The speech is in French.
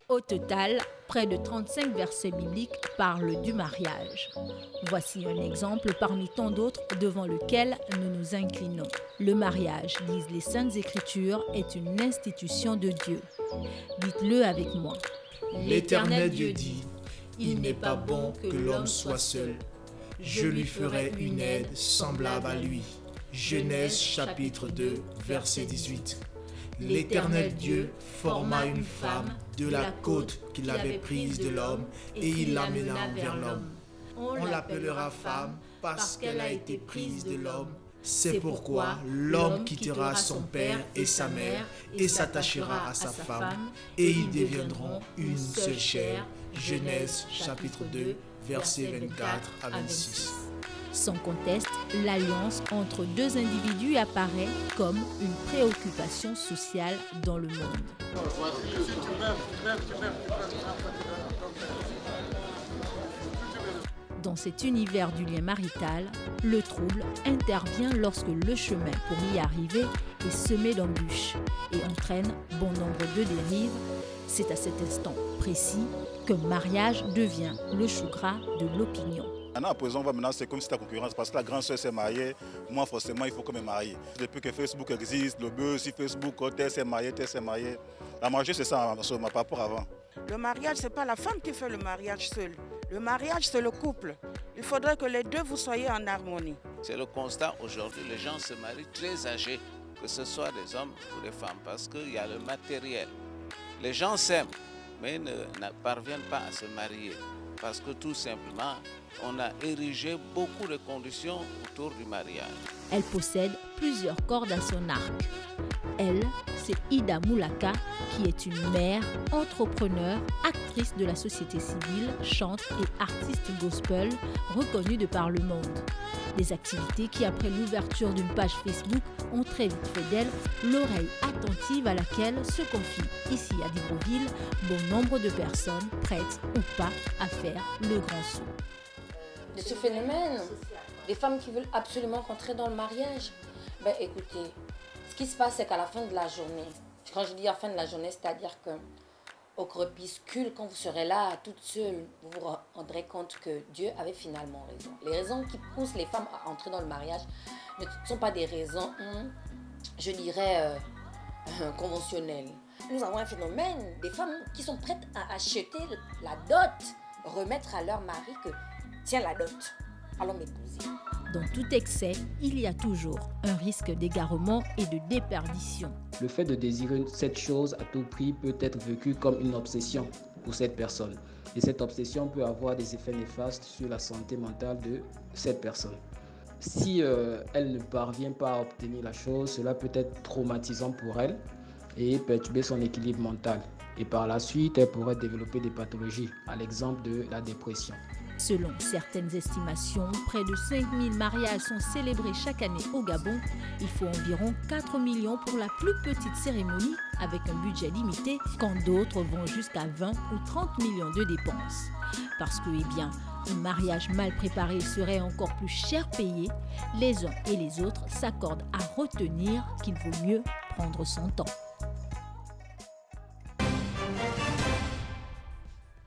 Au total, près de 35 versets bibliques parlent du mariage. Voici un exemple parmi tant d'autres devant lequel nous nous inclinons. Le mariage, disent les Saintes Écritures, est une institution de Dieu. Dites-le avec moi. L'Éternel Dieu dit, « Il n'est pas bon que l'homme soit seul. Je lui ferai une aide semblable à lui. » Genèse chapitre 2, verset 18. L'Éternel Dieu forma une femme de la côte qu'il avait prise de l'homme et il l'amena vers l'homme. On l'appellera femme parce qu'elle a été prise de l'homme. C'est pourquoi l'homme quittera son père et sa mère et s'attachera à sa femme et ils deviendront une seule chair. Genèse chapitre 2, versets 24 à 26. Sans conteste, l'alliance entre deux individus apparaît comme une préoccupation sociale dans le monde. Dans cet univers du lien marital, le trouble intervient lorsque le chemin pour y arriver est semé d'embûches et entraîne bon nombre de dérives. C'est à cet instant précis qu'un mariage devient le chou gras de l'opinion. Maintenant, à présent, maintenant, c'est comme si c'était la concurrence parce que la grande sœur s'est mariée. Moi, forcément, il faut que je me marie. Depuis que Facebook existe, le buzz sur Facebook, tel s'est marié, tel s'est marié. La mariage, c'est ça, par rapport à avant. Le mariage, ce n'est pas la femme qui fait le mariage seule. Le mariage, c'est le couple. Il faudrait que les deux, vous soyez en harmonie. C'est le constat aujourd'hui, les gens se marient très âgés, que ce soit des hommes ou des femmes, parce qu'il y a le matériel. Les gens s'aiment, mais ne parviennent pas à se marier. Parce que tout simplement, on a érigé beaucoup de conditions autour du mariage. Elle possède plusieurs cordes à son arc. Elle, c'est Ida Moulaka, qui est une mère, entrepreneur, actrice de la société civile, chante et artiste gospel, reconnue de par le monde. Des activités qui, après l'ouverture d'une page Facebook, ont très vite fait d'elle l'oreille attentive à laquelle se confient ici à Libreville bon nombre de personnes prêtes ou pas à faire le grand saut. De ce phénomène, des femmes qui veulent absolument rentrer dans le mariage, écoutez, ce qui se passe, c'est qu'à la fin de la journée, quand je dis à la fin de la journée, c'est-à-dire que au crépuscule, quand vous serez là, toute seule, vous vous rendrez compte que Dieu avait finalement raison. Les raisons qui poussent les femmes à entrer dans le mariage ne sont pas des raisons, je dirais, conventionnelles. Nous avons un phénomène des femmes qui sont prêtes à acheter la dot, remettre à leur mari que, tiens la dot, allons m'épouser. Dans tout excès, il y a toujours un risque d'égarement et de déperdition. Le fait de désirer cette chose à tout prix peut être vécu comme une obsession pour cette personne. Et cette obsession peut avoir des effets néfastes sur la santé mentale de cette personne. Si elle ne parvient pas à obtenir la chose, cela peut être traumatisant pour elle et perturber son équilibre mental. Et par la suite, elle pourrait développer des pathologies, à l'exemple de la dépression. Selon certaines estimations, près de 5000 mariages sont célébrés chaque année au Gabon. Il faut environ 4 millions pour la plus petite cérémonie avec un budget limité, quand d'autres vont jusqu'à 20 ou 30 millions de dépenses. Parce que, un mariage mal préparé serait encore plus cher payé, les uns et les autres s'accordent à retenir qu'il vaut mieux prendre son temps.